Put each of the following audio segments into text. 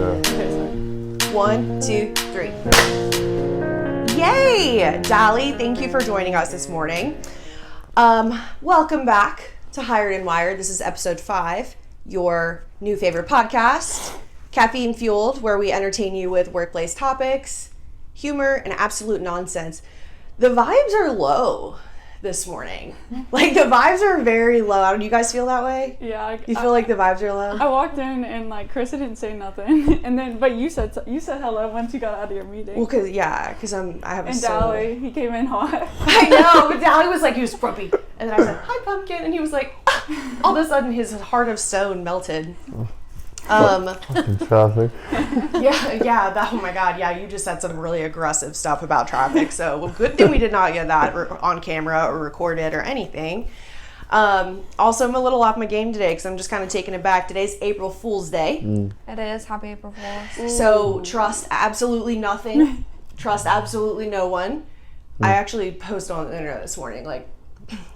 Yeah. 1, 2, 3. Yay! Dolly, thank you for joining us this morning. Welcome back to Hired and Wired. This is episode 5, your new favorite podcast, caffeine fueled, where we entertain you with workplace topics, humor, and absolute nonsense. The vibes are low this morning. Like, the vibes are very low. Do you guys feel that way? Yeah. You feel like the vibes are low? I walked in and like Carissa didn't say nothing, and then but you said hello once you got out of your meeting. Well, cause I have a and soul. Dally, he came in hot. I know, but Dally was like, he was grumpy, and then I said, "Hi, pumpkin," and he was like, all of a sudden his heart of stone melted. Fucking traffic. Yeah. Oh my God, yeah. You just said some really aggressive stuff about traffic. So good thing we did not get that on camera or recorded or anything. Also, I'm a little off my game today because I'm just kind of taken aback. Today's April Fool's Day. It is. Happy April Fool's. So trust absolutely nothing. Trust absolutely no one. I actually posted on the internet this morning, like,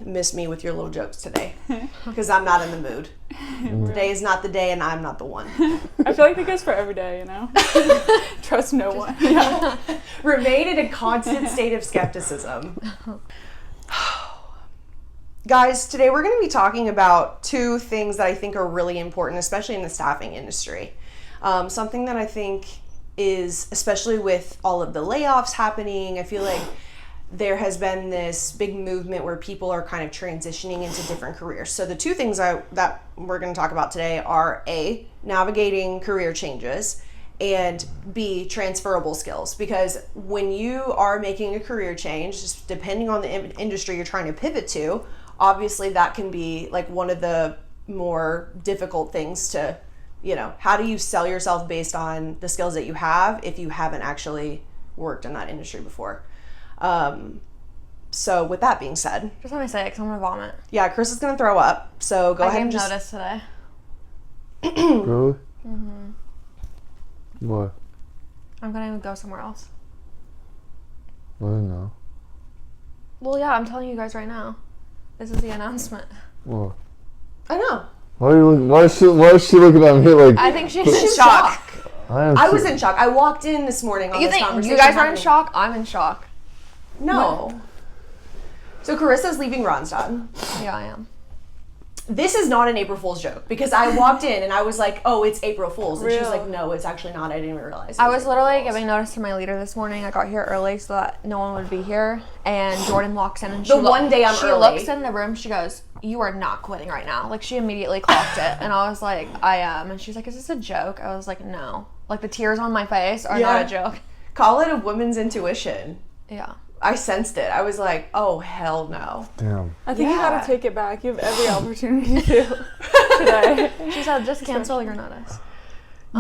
miss me with your little jokes today because I'm not in the mood. Today is not the day and I'm not the one. I feel like that goes for every day, you know? Trust no one. Yeah. Remain in a constant state of skepticism. Guys, today we're going to be talking about 2 things that I think are really important, especially in the staffing industry. Something that I think is, especially with all of the layoffs happening, I feel like there has been this big movement where people are kind of transitioning into different careers. So the 2 things that we're going to talk about today are A, navigating career changes, and B, transferable skills. Because when you are making a career change, just depending on the industry you're trying to pivot to, obviously that can be like one of the more difficult things to, how do you sell yourself based on the skills that you have if you haven't actually worked in that industry before? So with that being said, Just let me say it because I'm going to vomit. yeah, Chris is going to throw up. So go ahead and just... notice today. Really? Mm-hmm. What? I'm going to go somewhere else. I don't know. Well, yeah, I'm telling you guys right now. This is the announcement. What? I know. Why are you looking? Why is she looking at me like? I think she's She's in shock. I was in shock. I walked in this morning on You this think conversation you guys are in happening. shock? I'm in shock. No. So Carissa's leaving Ronstadt. Yeah, I am. This is not an April Fool's joke because I walked in and I was like, "Oh, it's April Fool's," and she was Really? like, "No, it's actually not. I didn't even realize." I was literally giving notice to my leader this morning. I got here early so that no one would be here. And Jordan walks in and she one day I'm she early. looks in the room. She goes, "You are not quitting right now." Like, she immediately clocked it. And I was like, "I am." And she's like, "Is this a joke?" I was like, "No." Like, the tears on my face are not a joke. Call it a woman's intuition. Yeah. I sensed it. I was like, "Oh, hell no." Damn. I think you Yeah. gotta take it back. You have every opportunity to today. She said, "Just cancel your notice."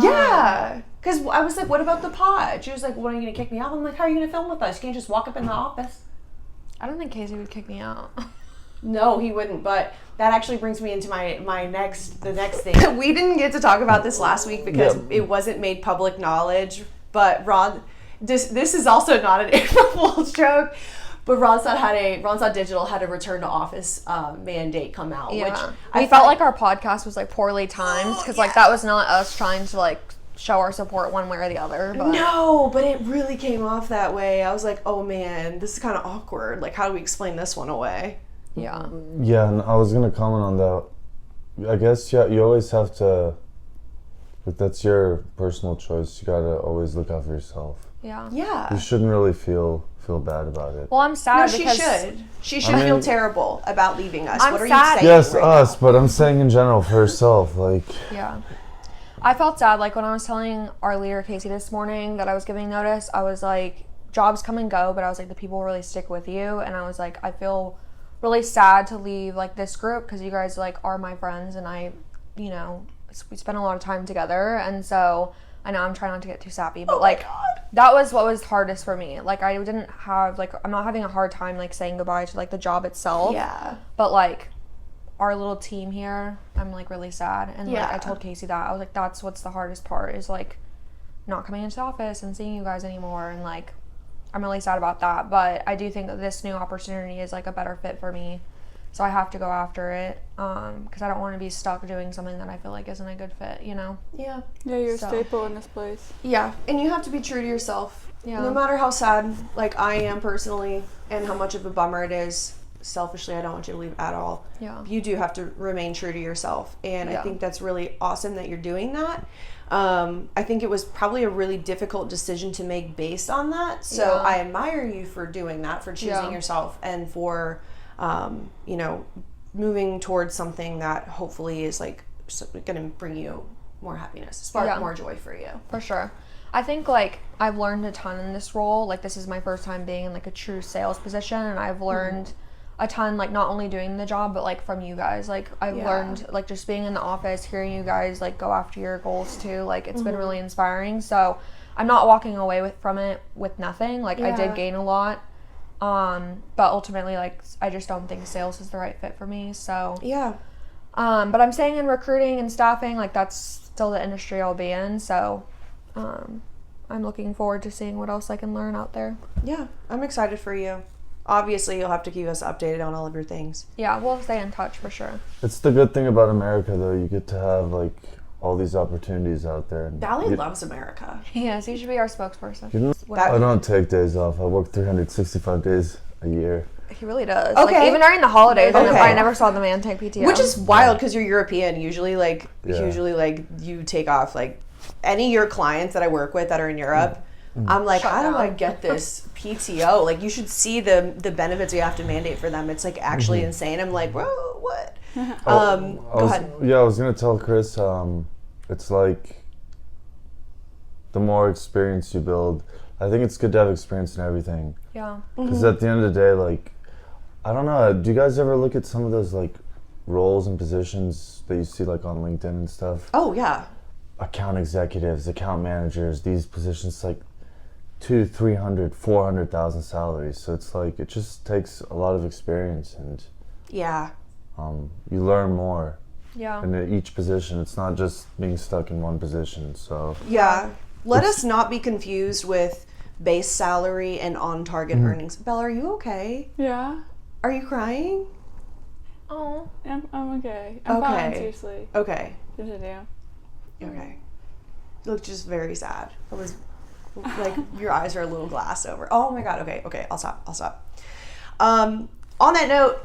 Yeah. Because I was like, "What about the pod?" She was like, "When are you going to kick me out?" I'm like, "How are you going to film with us? You can't just walk up in the office." I don't think Casey would kick me out. No, he wouldn't. But that actually brings me into the next thing. We didn't get to talk about this last week because it wasn't made public knowledge. But this is also not an April Fool's joke. But Ronstadt Digital had a return to office mandate come out. Yeah. Which I felt like our podcast was like poorly timed because like that was not us trying to like show our support one way or the other. But No, but it really came off that way. I was like, oh man, this is kind of awkward. Like, how do we explain this one away? yeah. Yeah, and I was gonna comment on that. I guess you always have to. Like, that's your personal choice. You gotta always look out for yourself. Yeah. Yeah. You shouldn't really feel bad about it. Well, I'm sad No, she because should. She should feel terrible about leaving us. I'm What are sad. you saying? Yes, right us, now? but I'm saying in general for herself. Like, yeah. I felt sad like when I was telling our leader Casey this morning that I was giving notice. I was like, jobs come and go, but I was like, the people really stick with you, and I was like, I feel really sad to leave like this group because you guys like are my friends, and I, we spent a lot of time together, and so I know I'm trying not to get too sappy, but that was what was hardest for me. Like, I didn't have I'm not having a hard time like saying goodbye to like the job itself. Yeah. But like our little team here, I'm like really sad. And like I told Casey that I was like, that's what's the hardest part is like not coming into the office and seeing you guys anymore, and like I'm really sad about that. But I do think that this new opportunity is like a better fit for me. So I have to go after it because I don't want to be stuck doing something that I feel like isn't a good fit, you know? Yeah. Yeah, you're a So. staple in this place. Yeah, and you have to be true to yourself. Yeah. No matter how sad, like I am personally, and how much of a bummer it is, selfishly, I don't want you to leave at all. Yeah. You do have to remain true to yourself. And I Yeah. think that's really awesome that you're doing that. I think it was probably a really difficult decision to make based on that. So Yeah. I admire you for doing that, for choosing Yeah. yourself, and for, you know, moving towards something that hopefully is like going to bring you more happiness, spark Yeah. more joy for you. For sure. I think like I've learned a ton in this role. Like this is my first time being in like a true sales position, and I've learned a ton, like not only doing the job but like from you guys. Like I've Yeah. learned like just being in the office, hearing you guys like go after your goals too. Like it's been really inspiring. So I'm not walking away from it with nothing. Like I Yeah. did gain a lot. But ultimately like I just don't think sales is the right fit for me. So Yeah. but I'm staying in recruiting and staffing. Like that's still the industry I'll be in. So I'm looking forward to seeing what else I can learn out there. Yeah, I'm excited for you. Obviously, you'll have to keep us updated on all of your things. Yeah, we'll stay in touch for sure. It's the good thing about America, though. You get to have like all these opportunities out there. And Valley loves America. Yes, you should be our spokesperson. You know, That- I don't take days off. I work 365 days a year. He really does. Okay. Like even during the holidays, Okay. I never saw the man take PTO. Which is wild because you're European. Usually, like, Yeah. you take off. Like, any of your clients that I work with that are in Europe, I'm like, Shut how do down. I get this PTO? Like, you should see the benefits you have to mandate for them. It's like actually insane. I'm like, bro, what? Go ahead. Yeah, I was gonna tell Chris. It's like the more experience you build, I think it's good to have experience in everything. yeah. Because at the end of the day, like, I don't know. Do you guys ever look at some of those like roles and positions that you see like on LinkedIn and stuff? Oh, yeah. Account executives, account managers, these positions like 200,000, 300,000, 400,000 salaries. So it's like it just takes a lot of experience, and Yeah. you learn more Yeah. in each position. It's not just being stuck in one position. So Yeah. Let us not be confused with base salary and on-target earnings. Bella, are you okay? Yeah. Are you crying? Oh, I'm okay. I'm fine, Okay. seriously. Okay. Continue. Okay. You look just very sad. It was like your eyes are a little glass over. Oh my god. Okay. I'll stop. On that note.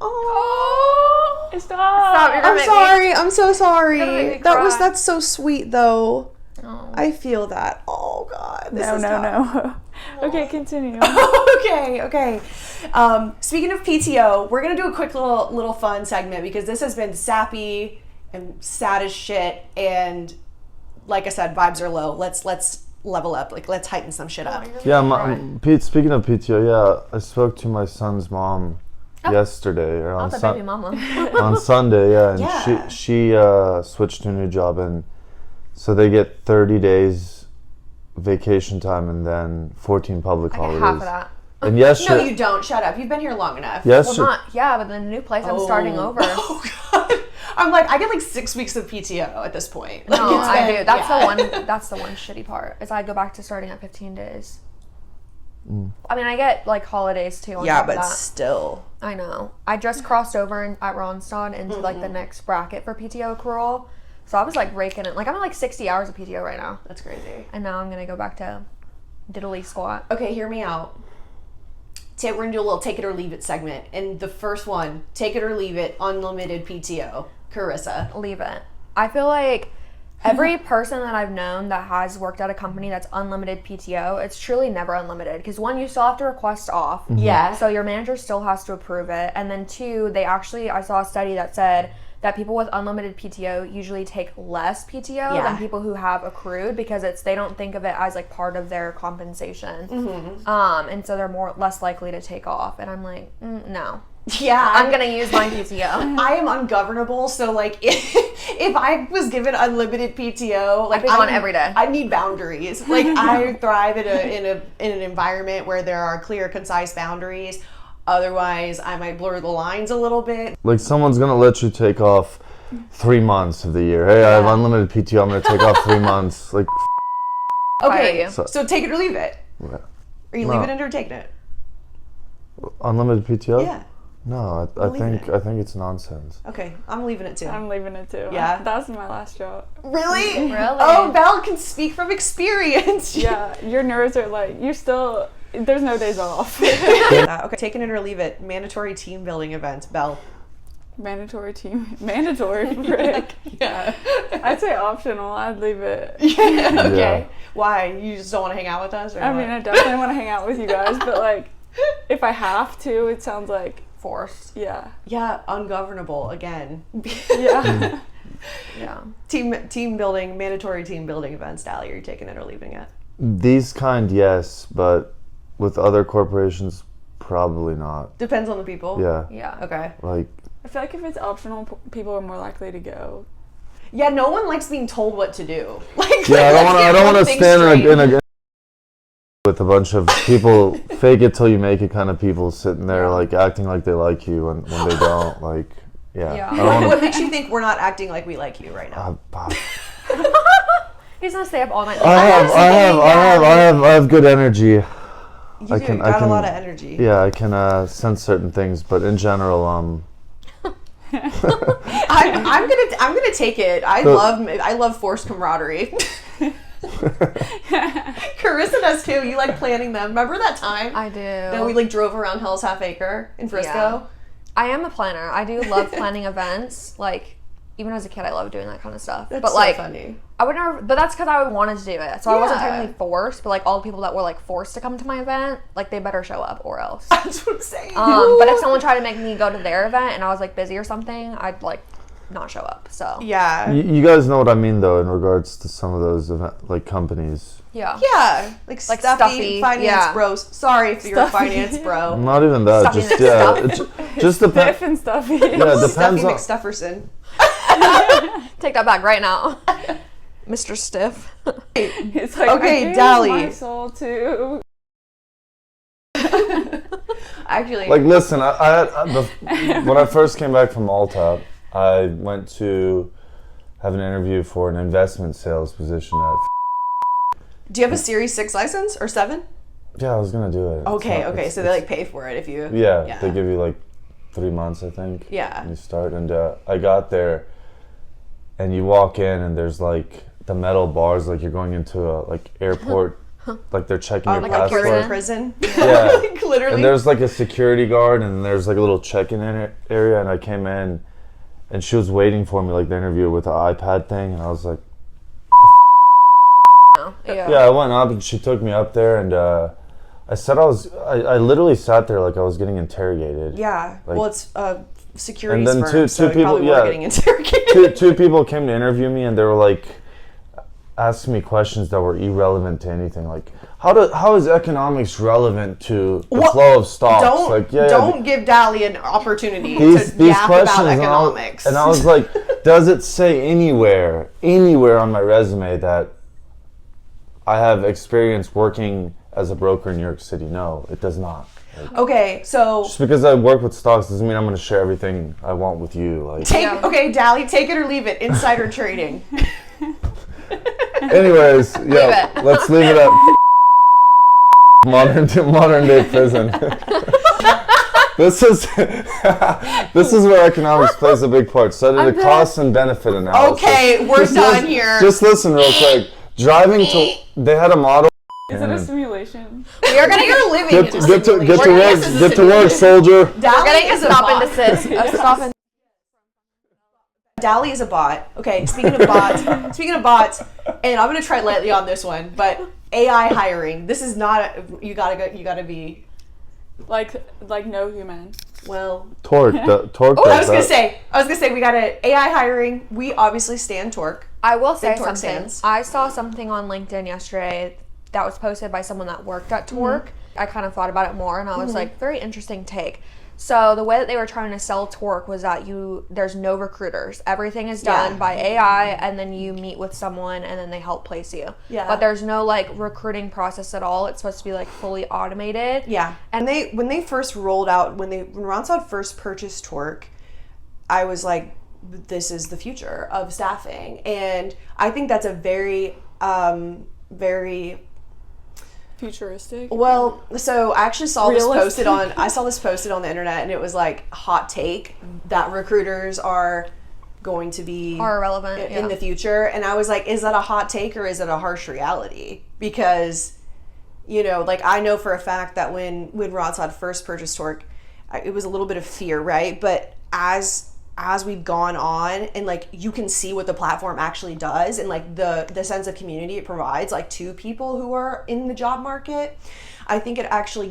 Oh. Stop. You're gonna I'm make sorry. I'm so sorry. You're gonna make me That's so sweet though. Oh. I feel that. Oh god. This is tough. No. Okay, continue. Okay. Speaking of PTO, we're gonna do a quick little fun segment because this has been sappy and sad as shit, and like I said, vibes are low. Let's level up. Like let's heighten some shit up. yeah, Pete. Speaking of PTO, yeah, I spoke to my son's mom yesterday or on Not the baby mama. on Sunday. Yeah, and Yeah. she switched to a new job, and so they get 30 days vacation time and then 14 public I get holidays. half of that. And No, yesterday, you don't. Shut up. You've been here long enough. Well, yesterday, but the new place I'm starting over. Oh god. I'm like, I get like 6 weeks of PTO at this point. Like, No, it's I been- do. That's yeah. the one. That's the one shitty part. Is I go back to starting at 15 days. I mean, I get like holidays too. On Yeah, top of but that. still. I know. I just crossed over at Ronstadt into like the next bracket for PTO accrual, so I was like raking it. Like I'm at like 60 hours of PTO right now, That's crazy. and now I'm gonna go back to diddly squat. Okay, hear me out. We're gonna do a little take it or leave it segment. And the first one, take it or leave it, unlimited PTO. Carissa. Leave it. I feel like every person that I've known that has worked at a company that's unlimited PTO, it's truly never unlimited. Because one, you still have to request off. Yeah. So your manager still has to approve it. And then two, I saw a study that said that people with unlimited PTO usually take less PTO Yeah. than people who have accrued because they don't think of it as like part of their compensation. And so they're less likely to take off. And I'm like, no. Yeah. I'm going to use my PTO. I am ungovernable, so like if I was given unlimited PTO, like I'd be gone every day. I need boundaries. Like I thrive in an environment where there are clear, concise boundaries. Otherwise, I might blur the lines a little bit. like someone's gonna let you take off 3 months of the year. Hey, I have unlimited PTO. I'm gonna take off 3 months. Like, Okay, you. so take it or leave it. yeah. Are you No. leaving it or taking it? Unlimited PTO? Yeah. No, I think it's nonsense. Okay, I'm leaving it too. I'm leaving it too. Yeah? That was my last job. Really? Really? Oh, Val can speak from experience. Yeah, your nerves are like, you're still, there's no days off. Okay, taking it or leave it. Mandatory team building events, Belle. Mandatory, frick. Yeah. I'd say optional, I'd leave it. Okay. Yeah. Why? You just don't want to hang out with us? Or I what? mean, I definitely want to hang out with you guys, but like, if I have to, it sounds like, Forced. yeah. Yeah, ungovernable again. Yeah. Yeah. Team building, mandatory team building events. Dally, are you taking it or leaving it? These kind, yes, but with other corporations, probably not. Depends on the people. Yeah. Yeah. Okay. Like, I feel like if it's optional, people are more likely to go. Yeah, no one likes being told what to do. Like, yeah, I don't want to stand straight. in a with a bunch of people, fake it till you make it kind of people sitting there like acting like they like you when they don't. Like, yeah. Yeah. I don't wanna, What makes you think we're not acting like we like you right now? He's gonna stay up all night. I have good energy. You got a lot of energy. Yeah, I can sense certain things, but in general, I'm gonna take it. I love forced camaraderie. Carissa does too. You like planning them. Remember that time? I do. That we like drove around Hell's Half Acre in Frisco. Yeah. I am a planner. I do love planning events. Like, even as a kid, I love doing that kind of stuff. That's but so like, funny. I would never. But that's because I wanted to do it. So I wasn't Yeah. technically forced. But like all the people that were like forced to come to my event, like they better show up or else. That's what I'm saying. But if someone tried to make me go to their event and I was like busy or something, I'd like not show up. So Yeah. you guys know what I mean though in regards to some of those like companies. yeah. Yeah. Like stuffy finance yeah. bros. Sorry if you're a finance bro. Not even that. Stuffy Just McStuff. it just depends. Stiff and stuffy. Yeah, it Stuffy depends on. McStufferson. Take that back right now, Mr. Stiff. It's like, Okay, I gave Dally. my soul to... Actually, Like, listen, when I first came back from Malta, I went to have an interview for an investment sales position at. do you have a Series 6 license or 7? Yeah, I was gonna do it. Okay. So they like pay for it if you. Yeah, they give you like 3 months, I think. Yeah. And you start, and I got there, and you walk in, and there's like the metal bars, like you're going into a like airport, like they're checking your Like passport. you're in prison. Yeah. Like literally. And there's like a security guard, and there's like a little check-in area, and I came in, and she was waiting for me, like the interview with the iPad thing, and I was like, Yeah. yeah, I went up, and she took me up there, and I said I literally sat there like I was getting interrogated. Yeah. Like- Well, it's a security And then firm, two you people- probably were yeah. getting interrogated. Two people came to interview me, and they were like asking me questions that were irrelevant to anything. Like, how is economics relevant to the What? flow of stocks? Don't like, don't give Dally an opportunity these to yap questions, about and economics. I was like, does it say anywhere on my resume that I have experience working as a broker in New York City? No, it does not. Like, Okay, so just because I work with stocks doesn't mean I'm going to share everything I want with you. Like, Yeah. okay, Dally, take it or leave it. Insider trading. anyways, yeah, it. let's leave it at modern day prison. This is where economics plays a big part. So did the cost and benefit analysis. Okay, we're done here. Just listen real quick. Driving to, they had a model. Is it a simulation? We are getting living Get in a to work, simulation. get to work, soldier. We're Dally getting a is a stop bot. and desist. A stop and Dally is a bot. Okay, speaking of bots, and I'm gonna try lightly on this one, but AI hiring. This is not. You gotta be. Like no human. Well, Torque I was does gonna that. say we got a AI hiring. We obviously stand Torque. I will say Torque something. stands. I saw something on LinkedIn yesterday that was posted by someone that worked at Torque. I kind of thought about it more, and I was like, very interesting take. So the way that they were trying to sell Torque was that there's no recruiters. Everything is done Yeah. by AI, and then you meet with someone, and then they help place you. Yeah. But there's no like recruiting process at all. It's supposed to be like fully automated. Yeah, and when they first rolled out, when Ronsod first purchased Torque, I was like, this is the future of staffing, and I think that's a very, very futuristic. Well, so I actually saw Realistic. I saw this posted on the internet, and it was like hot take that recruiters are going to be Are irrelevant, in the future. And I was like, is that a hot take or is it a harsh reality? Because, you know, like I know for a fact that when Rodsod first purchased Torque, it was a little bit of fear, right? But as we've gone on and like you can see what the platform actually does and like the sense of community it provides like to people who are in the job market, I think it actually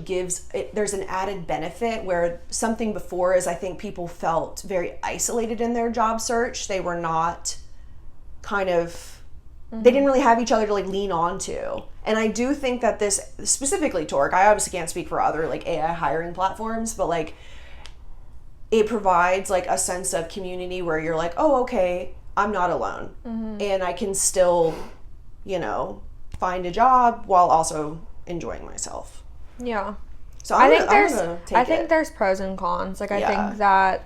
there's an added benefit where something before is I think people felt very isolated in their job search. They were not they didn't really have each other to like lean on to. And I do think that this, specifically Torque, I obviously can't speak for other like AI hiring platforms, but like it provides like a sense of community where you're like, oh, okay, I'm not alone. And I can still, you know, find a job while also enjoying myself. Yeah. So I I think there's pros and cons. Like I Yeah. think that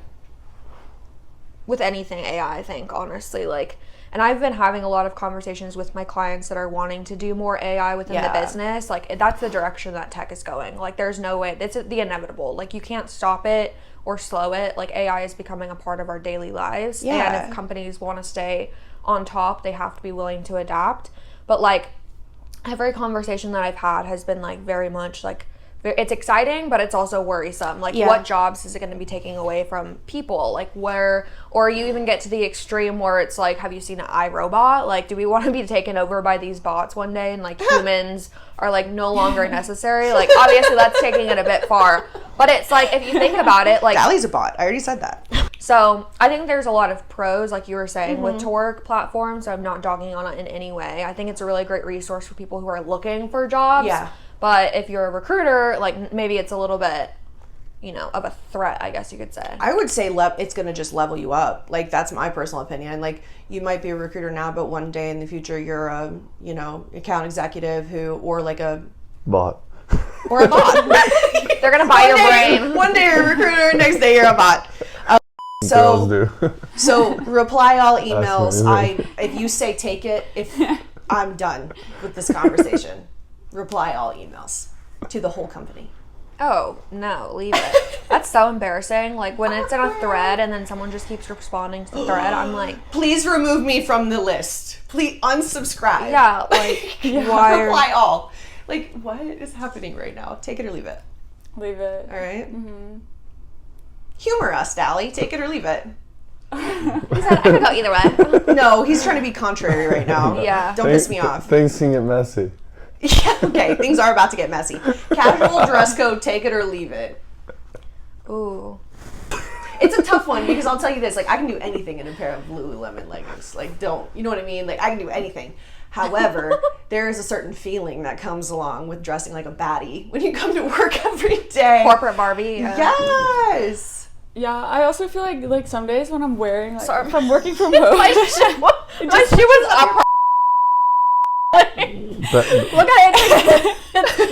with anything AI, I think honestly, like, and I've been having a lot of conversations with my clients that are wanting to do more AI within the business. Like that's the direction that tech is going. Like there's no way, it's the inevitable. Like you can't stop it or slow it. Like AI is becoming a part of our daily lives. Yeah. And if companies want to stay on top, they have to be willing to adapt. But like every conversation that I've had has been like very much like, it's exciting, but it's also worrisome. Like, what jobs is it going to be taking away from people? Like, or you even get to the extreme where it's like, have you seen an iRobot? Like, do we want to be taken over by these bots one day and, like, humans are, like, no longer necessary? Like, obviously, that's taking it a bit far. But it's like, if you think about it, like... Dally's a bot. I already said that. So, I think there's a lot of pros, like you were saying, with Torque platform, so I'm not dogging on it in any way. I think it's a really great resource for people who are looking for jobs. Yeah. But if you're a recruiter, like maybe it's a little bit, you know, of a threat, I guess you could say. I would say it's going to just level you up. Like, that's my personal opinion. Like, you might be a recruiter now, but one day in the future, you're a, you know, account executive or like a... Bot. Or a bot. They're going to buy your brain. One day you're a recruiter, next day you're a bot. Girls do. So reply all emails. That's If you say take it, if I'm done with this conversation, reply all emails to the whole company. Oh, no, leave it. That's so embarrassing. Like, when it's in a thread and then someone just keeps responding to the thread, I'm like... Please remove me from the list. Please unsubscribe. Yeah, like, why are... Reply all. Like, what is happening right now? Take it or leave it. Leave it. All right? Humor us, Dally. Take it or leave it. He said, I could go either way. No, he's trying to be contrary right now. Yeah. Don't piss me off. Things can get messy. Yeah, okay, things are about to get messy. Casual dress code, take it or leave it. Ooh. It's a tough one because I'll tell you this, like I can do anything in a pair of Lululemon leggings. Like you know what I mean? Like I can do anything. However, there is a certain feeling that comes along with dressing like a baddie when you come to work every day. Corporate Barbie. Yeah. Yes. Yeah, I also feel like some days when I'm wearing like Sorry. if I'm working from home. She was up. But, Look at it.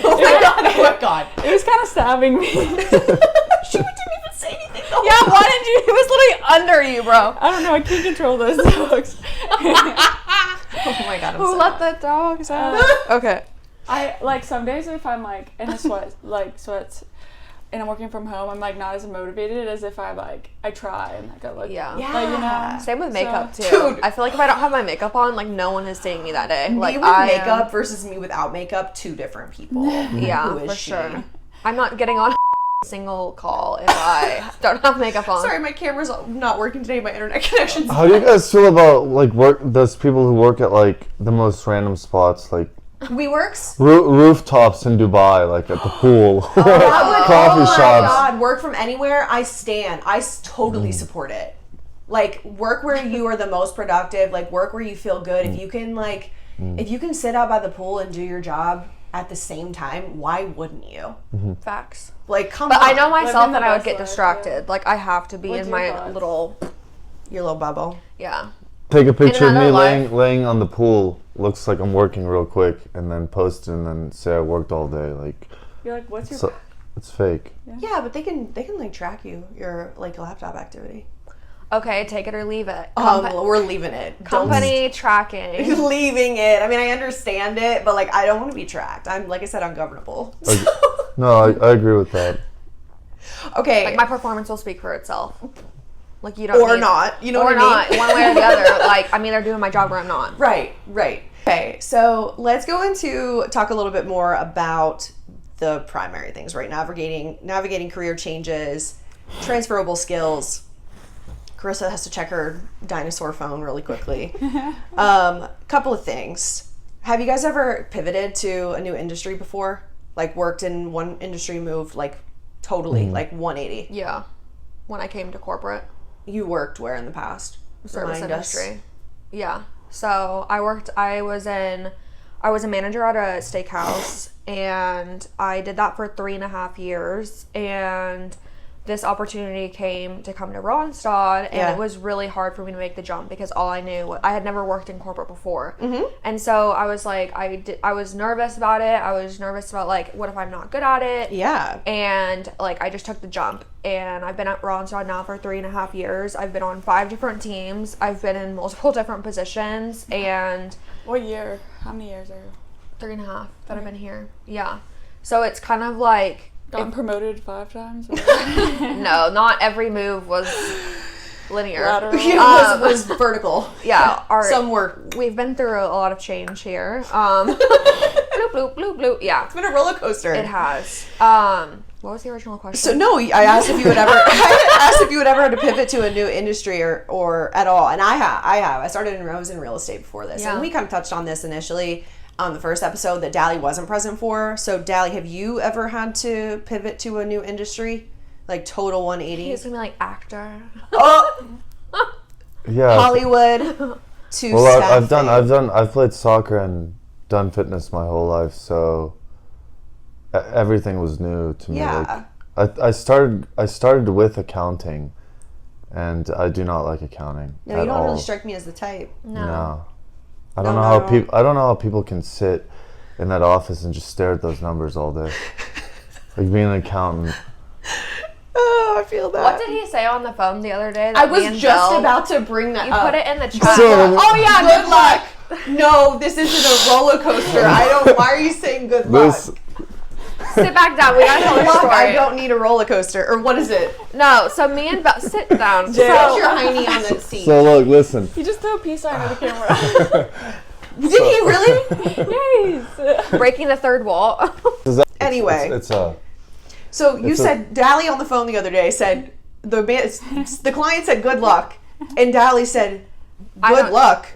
Oh my god. It was kind of stabbing me. She didn't even say anything. Yeah, why did you? It was literally under you, bro. I don't know. I can't control those dogs. Oh my god. I'm Who so let mad. the dogs out? Okay. I like some days if I'm like in a sweats, and I'm working from home, I'm like not as motivated as if I try and like I look. Yeah. Yeah. Like, you know. Same with makeup too. Dude. I feel like if I don't have my makeup on, like no one is seeing me that day. Like me with I makeup versus me without makeup, two different people. Yeah, Who is for she? sure. I'm not getting on a single call if I don't have makeup on. Sorry, my camera's not working today. My internet connection's how do you guys feel about like those people who work at like the most random spots, like WeWorks? rooftops in Dubai, like at the pool, coffee Oh my shops? god, work from anywhere. I totally support it. Like work where you are the most productive. Like work where you feel good. If you can if you can sit out by the pool and do your job at the same time, why wouldn't you? Facts. Like come But on. I know myself Living the that I would best get life, distracted. Like I have to be What's in your my thoughts? little Your little bubble. yeah. Take a picture of me another life. laying on the pool. Looks like I'm working real quick, and then post it, and then say I worked all day. Like, You're like, what's your? so, it's fake. Yeah, but they can like track your like laptop activity. Okay, take it or leave it. We're leaving it. Company tracking. Leaving it. I mean, I understand it, but like, I don't want to be tracked. I'm, like I said, ungovernable. No, I agree with that. Okay. Like, my performance will speak for itself. Like, you don't or need, not. You know or what I not. mean? One way or the other. Like, I'm either doing my job or I'm not. Right. Okay, so let's go into talk a little bit more about the primary things, right? Navigating career changes, transferable skills. Carissa has to check her dinosaur phone really quickly. Couple of things. Have you guys ever pivoted to a new industry before? Like worked in one industry, moved like totally, like 180? Yeah. When I came to corporate. You worked where in the past? Service industry. Yeah. So I was a manager at a steakhouse, and I did that for 3.5 years, and this opportunity came to come to Ronstadt, and it was really hard for me to make the jump because all I knew, I had never worked in corporate before. And so I was like, I was nervous about it. I was nervous about like, what if I'm not good at it? Yeah. And like, I just took the jump, and I've been at Ronstadt now for 3.5 years. I've been on 5 different teams. I've been in multiple different positions, and What year? How many years are you? 3.5 that I've been here. Yeah. So it's kind of like, Gotten promoted 5 times? no, not every move was linear. Lateral. It was vertical. Yeah, Some were. we've been through a lot of change here. Bloop, bloop, bloop, bloop. Yeah, It's been a roller coaster. it has. What was the original question? So no, I asked if you would ever. I asked if you would ever had to pivot to a new industry or at all, and I have. I started I was in real estate before this, Yeah. and we kind of touched on this initially on the first episode that Dally wasn't present for. So Dally, have you ever had to pivot to a new industry, like total 180? He's gonna be like actor. Oh, Yeah. Hollywood to Well, staffing. I've played soccer and done fitness my whole life, so everything was new to me. Yeah. Like, I started with accounting, and I do not like accounting No, at you don't all. really strike me as the type. No. No, I don't know not how at all. I don't know how people can sit in that office and just stare at those numbers all day. Like being an accountant. Oh, I feel that. What did he say on the phone the other day? I That was me and just Bill- about to bring that You up. put it in the chat. So- Oh yeah, good luck. No, this isn't a roller coaster. I don't. Why are you saying good luck? This Sit back down. We gotta tell the Look, story. I don't need a roller coaster. Or what is it? No, so me and Bill, sit down. Put So, your hiney on the seat. so look, listen. You just throw a peace sign at the camera. Did he really? Yes. breaking the third wall. Anyway. It's a So you It's a- said Dally on the phone the other day said the client said good luck, and Dally said I good don't- luck.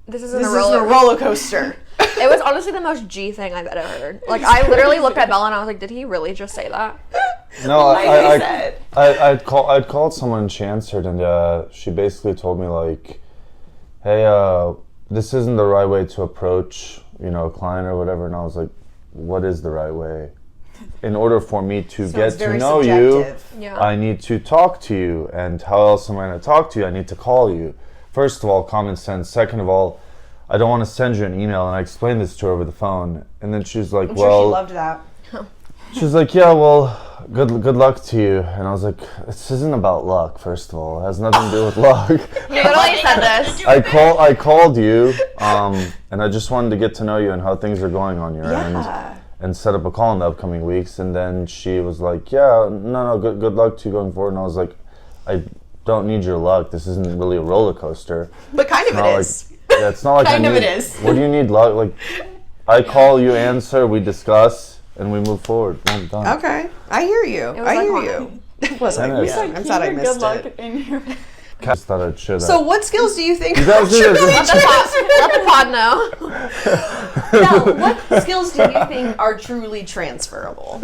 This isn't This a isn't a roller. roller coaster. It was honestly the most G thing I've ever heard. Like, I literally looked at Bella and I was like, did he really just say that? no. Like I said. I'd called someone and she answered, and she basically told me like, hey, this isn't the right way to approach a client or whatever. And I was like, what is the right way? In order for me to So get it's very to know subjective. you, Yeah. I need to talk to you. And how else am I going to talk to you? I need to call you. First of all, common sense. Second of all, I don't want to send you an email. And I explained this to her over the phone. And then she was like, I'm well, sure she loved that. she was like, yeah, well, good luck to you. And I was like, this isn't about luck, first of all. It has nothing to do with luck. He literally said this. I called you, and I just wanted to get to know you and how things are going on your end. Yeah. And set up a call in the upcoming weeks. And then she was like, yeah, no, good luck to you going forward. And I was like, I don't need your luck. This isn't really a roller coaster. But kind of Not it like- is. Yeah, it's not like Kind I of need, it is. What do you need luck? Like, I call, you answer, we discuss, and we move forward. Boom, done. Okay, I hear you. was I like hear one. you. It was like, It is. yeah, Like, I'm sad I Keep your missed good luck it. in your. Just thought I'd share that. So what skills do you think You guys are do this. truly Let the pod know. Now, what skills do you think are truly transferable?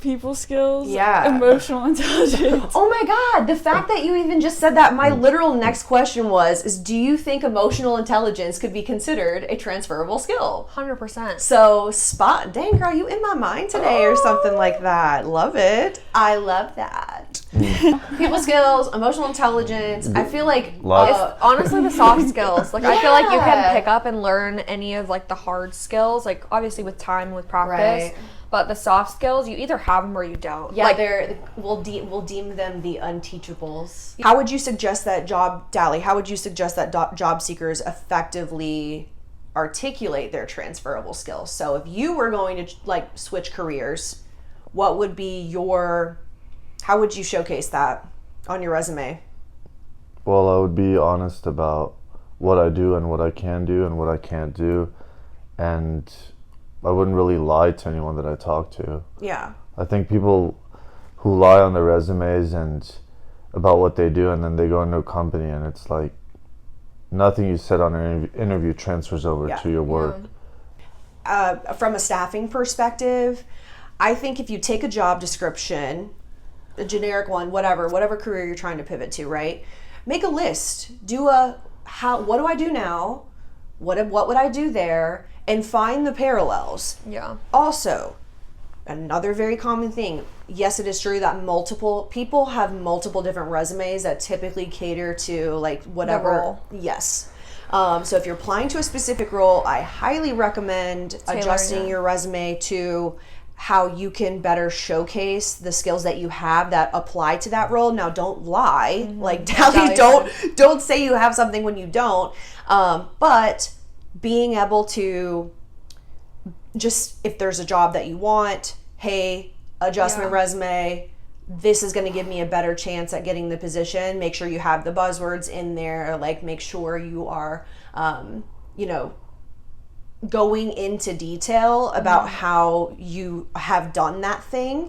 People skills. Yeah. Emotional intelligence. Oh my god, the fact that you even just said that, my literal next question is do you think emotional intelligence could be considered a transferable skill? 100%. So dang girl, you in my mind today or something like that. Love it. I love that. People skills, emotional intelligence. I feel like Love. Honestly, the soft skills. Like, I feel like you Yeah. can pick up and learn any of, like, the hard skills. Like, obviously with time, with practice. Right. But the soft skills, you either have them or you don't. Yeah, we'll deem them the unteachables. How would you suggest that job seekers effectively articulate their transferable skills? So if you were going to like switch careers, what would be how would you showcase that on your resume? Well, I would be honest about what I do and what I can do and what I can't do, and I wouldn't really lie to anyone that I talk to. Yeah. I think people who lie on their resumes and about what they do, and then they go into a company and it's like nothing you said on an interview transfers over to your work. From a staffing perspective, I think if you take a job description, a generic one, whatever career you're trying to pivot to, right? Make a list. What do I do now? What would I do there? And find the parallels. Yeah. Also, another very common thing. Yes, it is true that multiple people have multiple different resumes that typically cater to like whatever. The role. Yes. So if you're applying to a specific role, I highly recommend adjusting your resume to how you can better showcase the skills that you have that apply to that role. Now, don't lie. Like, don't say you have something when you don't. But being able to just, if there's a job that you want, hey, adjust my resume. This is going to give me a better chance at getting the position. Make sure you have the buzzwords in there. Like, make sure you are, going into detail about how you have done that thing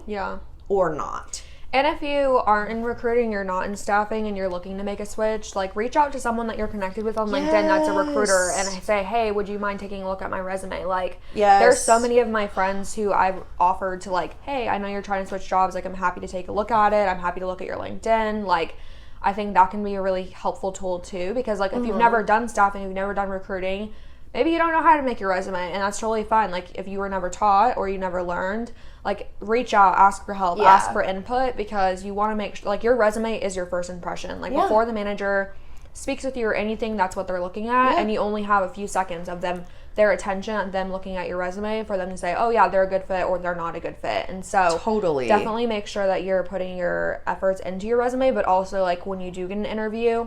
or not. And if you aren't in recruiting, you're not in staffing, and you're looking to make a switch, like reach out to someone that you're connected with on LinkedIn that's a recruiter and say, hey, would you mind taking a look at my resume? Like, there's so many of my friends who I've offered to, like, hey, I know you're trying to switch jobs. Like, I'm happy to take a look at it. I'm happy to look at your LinkedIn. Like, I think that can be a really helpful tool too, because like if you've never done staffing, you've never done recruiting, maybe you don't know how to make your resume, and that's totally fine. Like, if you were never taught or you never learned, like, reach out, ask for help, ask for input, because you want to make sure, like, your resume is your first impression. Like, before the manager speaks with you or anything, that's what they're looking at, and you only have a few seconds of their attention, them looking at your resume for them to say, oh, yeah, they're a good fit or they're not a good fit. And so definitely make sure that you're putting your efforts into your resume, but also, like, when you do get an interview,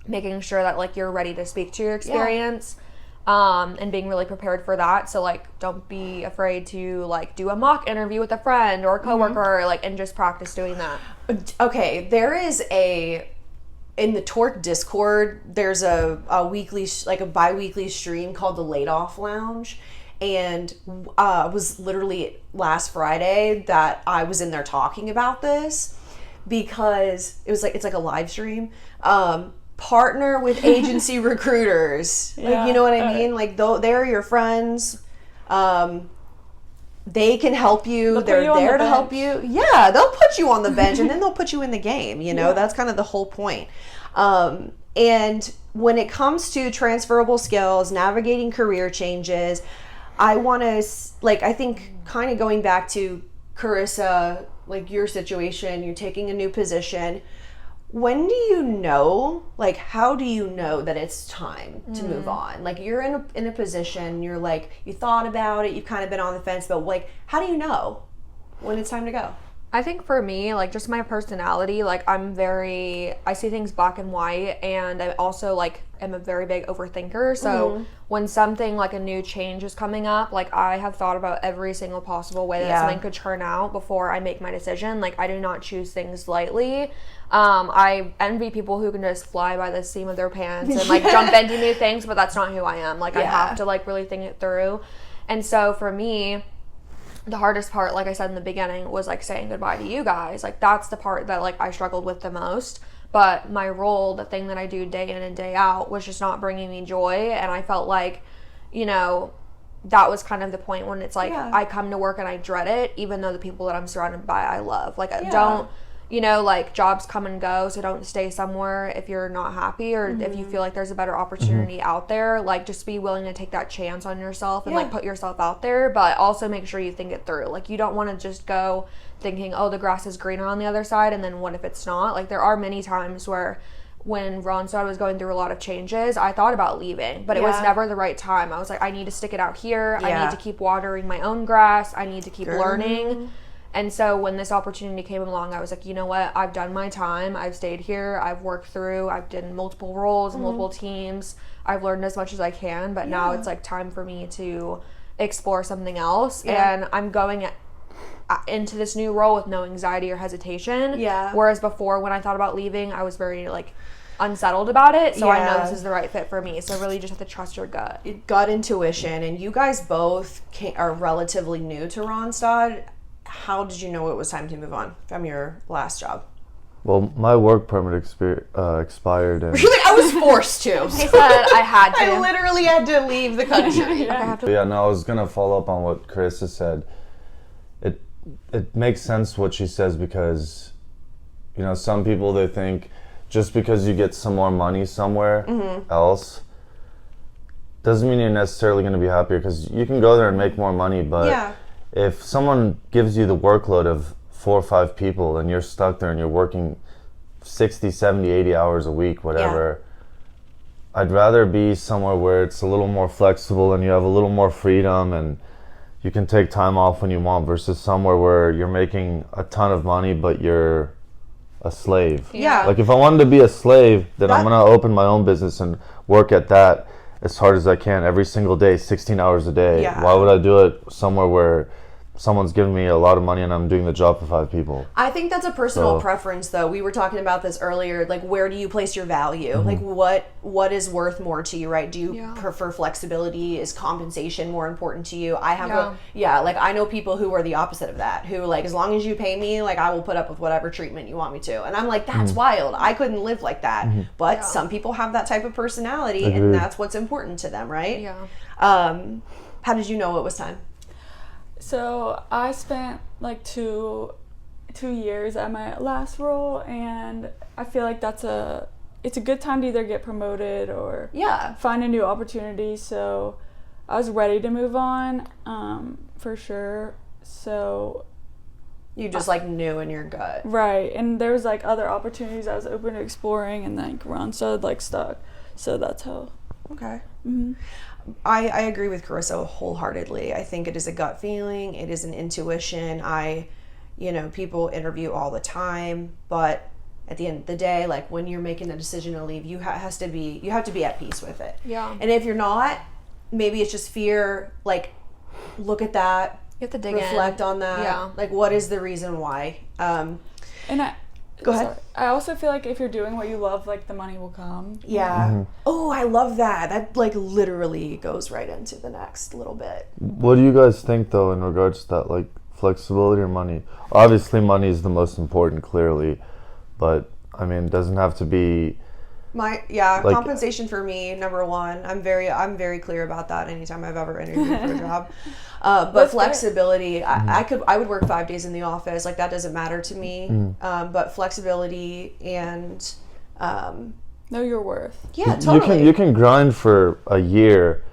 making sure that, like, you're ready to speak to your experience. And being really prepared for that. So, like, don't be afraid to, like, do a mock interview with a friend or a coworker, like, and just practice doing that. Okay, there is in the Torque Discord, there's a weekly, like a bi-weekly stream called the Laid Off Lounge. And it was literally last Friday that I was in there talking about this, because it's like a live stream. Partner with agency recruiters. Like, you know what I mean? Like, they're your friends. They can help you. They're there to help you. Yeah, they'll put you on the bench and then they'll put you in the game. You know, that's kind of the whole point. And when it comes to transferable skills, navigating career changes, I want to, like, I think kind of going back to Carissa, like your situation, you're taking a new position. When do you know, like, how do you know that it's time to move on? Like, you're in a position, you're like, you thought about it, you've kind of been on the fence, but, like, how do you know when it's time to go? I think for me, like, just my personality, like, I see things black and white, and I also, like, am a very big overthinker. So when something like a new change is coming up, like, I have thought about every single possible way that something could turn out before I make my decision. Like, I do not choose things lightly. I envy people who can just fly by the seam of their pants and, like, jump into new things, but that's not who I am. Like, I have to, like, really think it through. And so for me, the hardest part, like I said in the beginning, was, like, saying goodbye to you guys. Like, that's the part that, like, I struggled with the most. But my role, the thing that I do day in and day out, was just not bringing me joy. And I felt like, you know, that was kind of the point when it's like, I come to work and I dread it, even though the people that I'm surrounded by I love. Like, don't, you know, like, jobs come and go, so don't stay somewhere if you're not happy, or if you feel like there's a better opportunity out there. Like, just be willing to take that chance on yourself and like, put yourself out there, but also make sure you think it through. Like, you don't want to just go thinking, oh, the grass is greener on the other side, and then what if it's not? Like, there are many times where when Ronstadt was going through a lot of changes, I thought about leaving, but it was Yeah. never the right time. I was like, I need to stick it out here. I Yeah. need to keep watering my own grass. I need to keep Girl. learning. And so when this opportunity came along, I was like, you know what? I've done my time. I've stayed here. I've worked through. I've done multiple roles, multiple teams. I've learned as much as I can, but now it's like time for me to explore something else. Yeah. And I'm going into this new role with no anxiety or hesitation. Yeah. Whereas before, when I thought about leaving, I was very like unsettled about it. So I know Yeah. this is the right fit for me. So really just have to trust your gut. Gut intuition, and you guys both are relatively new to Ronstadt. How did you know it was time to move on from your last job? Well, my work permit expired, and Really, I was forced to. He said I had to. I literally had to leave the country. I have to. yeah. No, I was gonna follow up on what Carissa said. It makes sense what she says because, you know, some people, they think just because you get some more money somewhere else doesn't mean you're necessarily going to be happier, because you can go there and make more money, but Yeah. if someone gives you the workload of 4 or 5 people and you're stuck there and you're working 60, 70, 80 hours a week, whatever, I'd rather be somewhere where it's a little more flexible and you have a little more freedom and you can take time off when you want, versus somewhere where you're making a ton of money but you're a slave. Yeah. Like if I wanted to be a slave, then I'm That- going to open my own business and work at that as hard as I can every single day, 16 hours a day. Yeah. Why would I do it somewhere where someone's giving me a lot of money and I'm doing the job for 5 people? I think that's a personal So- preference, though. We were talking about this earlier. Like, where do you place your value? Like, what is worth more to you, right? Do you Yeah. prefer flexibility? Is compensation more important to you? I have like, I know people who are the opposite of that, who, like, as long as you pay me, like, I will put up with whatever treatment you want me to. And I'm like, that's wild. I couldn't live like that. But some people have that type of personality, and Agreed. that's what's important to them, right? Yeah. How did you know it was time? So I spent like two years at my last role, and I feel like it's a good time to either get promoted or Yeah. find a new opportunity. So I was ready to move on, for sure. So You just, like, knew in your gut. right, and there was like other opportunities I was open to exploring, and then Ronstadt like stuck. So that's how. Okay. Mm-hmm. I agree with Carissa wholeheartedly. I think it is a gut feeling. It is an intuition. People interview all the time, but at the end of the day, like, when you're making the decision to leave, you have to be at peace with it. Yeah. And if you're not, maybe it's just fear. Like, look at that. You have to dig Reflect in. on that. Yeah. Like, what is the reason why? And Go ahead. sorry. I also feel like if you're doing what you love, like the money will come. Yeah. Oh, I love that. That, like, literally goes right into the next little bit. What do you guys think, though, in regards to that, like flexibility or money? Obviously, money is the most important, clearly, but I mean, it doesn't have to be. Like- Compensation for me, number one. I'm very clear about that anytime I've ever interviewed for a job. But That's flexibility, I would work 5 days in the office. Like, that doesn't matter to me. But flexibility and Know your worth. yeah, totally. You can grind for a year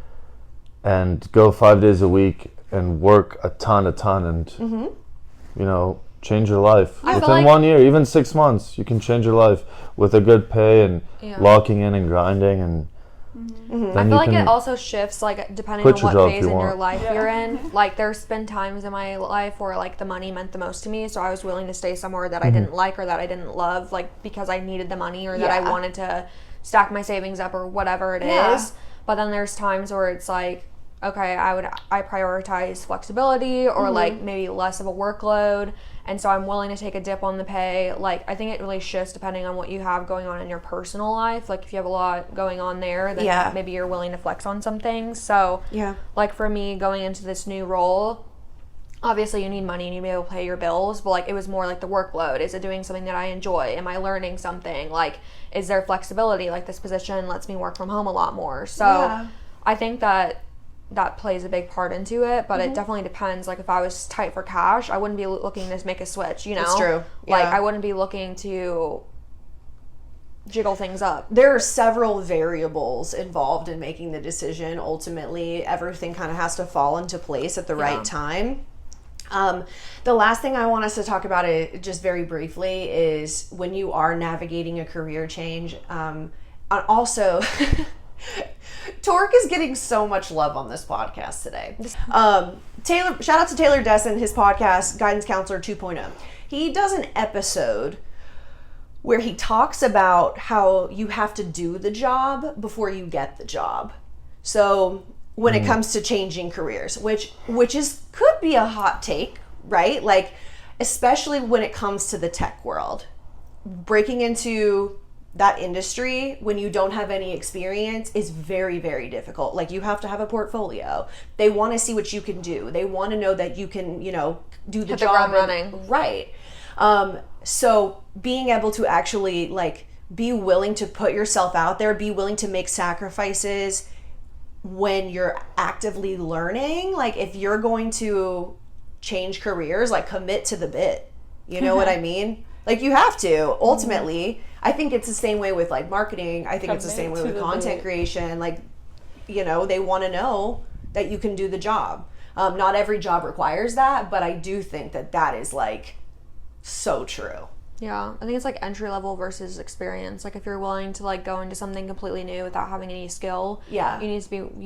and go 5 days a week and work a ton, and you know, change your life I feel within like- 1 year, even 6 months. You can change your life with a good pay and Yeah. locking in and grinding, and then I you feel like can it also shifts, like, depending quit on your what job if phase you in your want. life Yeah. you're in. Like, there's been times in my life where, like, the money meant the most to me, so I was willing to stay somewhere that I didn't like or that I didn't love, like, because I needed the money or that I Yeah. wanted to stack my savings up or whatever it is. Yeah. But then there's times where it's like, okay, I prioritize flexibility or like maybe less of a workload, and so I'm willing to take a dip on the pay. Like, I think it really shifts depending on what you have going on in your personal life. Like, if you have a lot going on there, then Yeah. maybe you're willing to flex on some things. So Yeah. like, for me, going into this new role, obviously you need money, you need to be able to pay your bills, but like, it was more like the workload. Is it doing something that I enjoy? Am I learning something? Like, is there flexibility? Like, this position lets me work from home a lot more. So Yeah. I think that plays a big part into it, but it definitely depends. Like, if I was tight for cash, I wouldn't be looking to make a switch, you know? That's true. Like, Yeah. I wouldn't be looking to jiggle things up. There are several variables involved in making the decision. Ultimately, everything kind of has to fall into place at the right time. The last thing I want us to talk about it just very briefly is when you are navigating a career change. Also, Torque is getting so much love on this podcast today. Taylor, shout out to Taylor Desson, his podcast, Guidance Counselor 2.0. He does an episode where he talks about how you have to do the job before you get the job. So when it comes to changing careers, which could be a hot take, right? Like, especially when it comes to the tech world, breaking into that industry when you don't have any experience is very, very difficult. Like, you have to have a portfolio. They want to see what you can do. They want to know that you can, do the job running. Right. So being able to actually like be willing to put yourself out there, be willing to make sacrifices when you're actively learning. Like, if you're going to change careers, like, commit to the bit. You know what I mean? Like, you have to, ultimately. I think it's the same way with like marketing. I think it's the same way with content creation. Like, they want to know that you can do the job. Not every job requires that, but I do think that is like so true. Yeah, I think it's like entry level versus experience. Like, if you're willing to like go into something completely new without having any skill, Yeah. you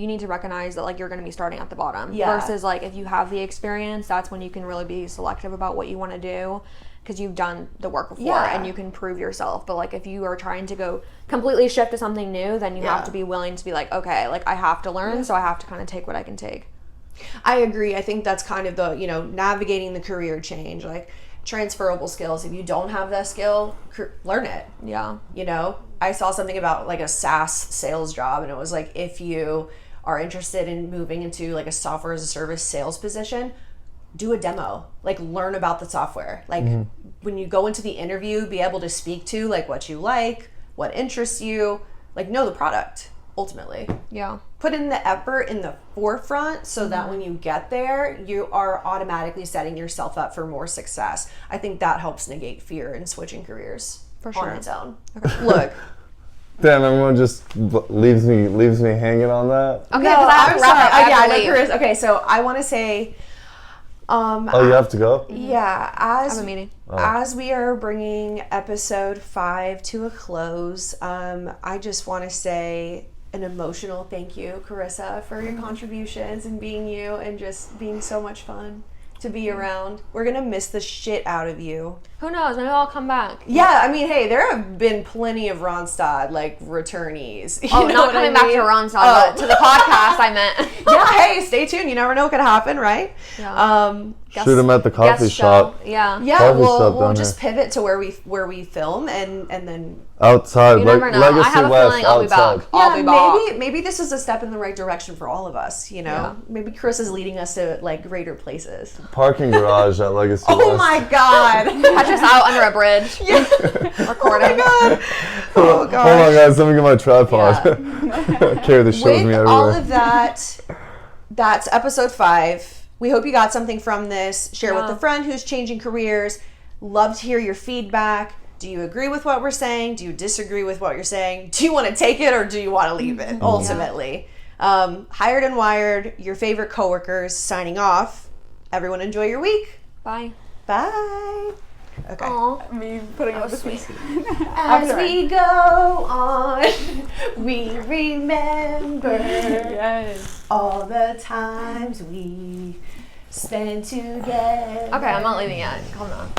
need to recognize that like you're going to be starting at the bottom. Yeah. Versus like if you have the experience, that's when you can really be selective about what you want to do because you've done the work before and you can prove yourself. But like if you are trying to go completely shift to something new, then you have to be willing to be like, okay, like I have to learn, so I have to kind of take what I can take. I agree. I think that's kind of the, navigating the career change, like transferable skills. If you don't have that skill, learn it. Yeah. I saw something about like a SaaS sales job, and it was like, if you are interested in moving into like a software as a service sales position, do a demo, like learn about the software. Like when you go into the interview, be able to speak to like what you like, what interests you, like know the product ultimately. Yeah. Put in the effort in the forefront so that when you get there, you are automatically setting yourself up for more success. I think that helps negate fear in switching careers For sure. on its own. Okay. Look. Damn, everyone just leaves me hanging on that. Okay, No, because I have I'm to wrap up. sorry. I have to leave. Chris. Okay, so I want to say, Oh, you have to go? yeah, I have a meeting. as we are bringing episode 5 to a close, I just want to say an emotional thank you, Carissa, for your contributions and being you and just being so much fun to be around. We're gonna miss the shit out of you. Who knows? Maybe I'll come back. Yeah, I mean, hey, there have been plenty of Ronstad like returnees. You Oh, know not what coming I back mean? to Ronstad, but to the podcast I meant. Yeah, hey, stay tuned. You never know what could happen, right? Yeah. Shoot him at the coffee Guest shop. show. Yeah. Yeah, Coffee we'll shop we'll down just here. pivot to where we film and then Outside, You like never know. Legacy I have a West, feeling I'll be outside. back. I'll be back. maybe this is a step in the right direction for all of us. Yeah. Maybe Chris is leading us to like greater places. Parking garage at Legacy West. Oh my god! Catch us out under a bridge. Recording. Oh god! Hold on, guys. Let me get my tripod. Carry the shows me With everywhere. all of that, that's episode 5. We hope you got something from this. Share with Yeah. a friend who's changing careers. Love to hear your feedback. Do you agree with what we're saying? Do you disagree with what you're saying? Do you want to take it or do you want to leave it? Ultimately. Hired and Wired, your favorite coworkers, signing off. Everyone enjoy your week. Bye. Bye. Okay. Aw. Me putting up the sweet. sweet. As we go on, we remember Yes. all the times we spent together. Okay, I'm not leaving yet. Calm down.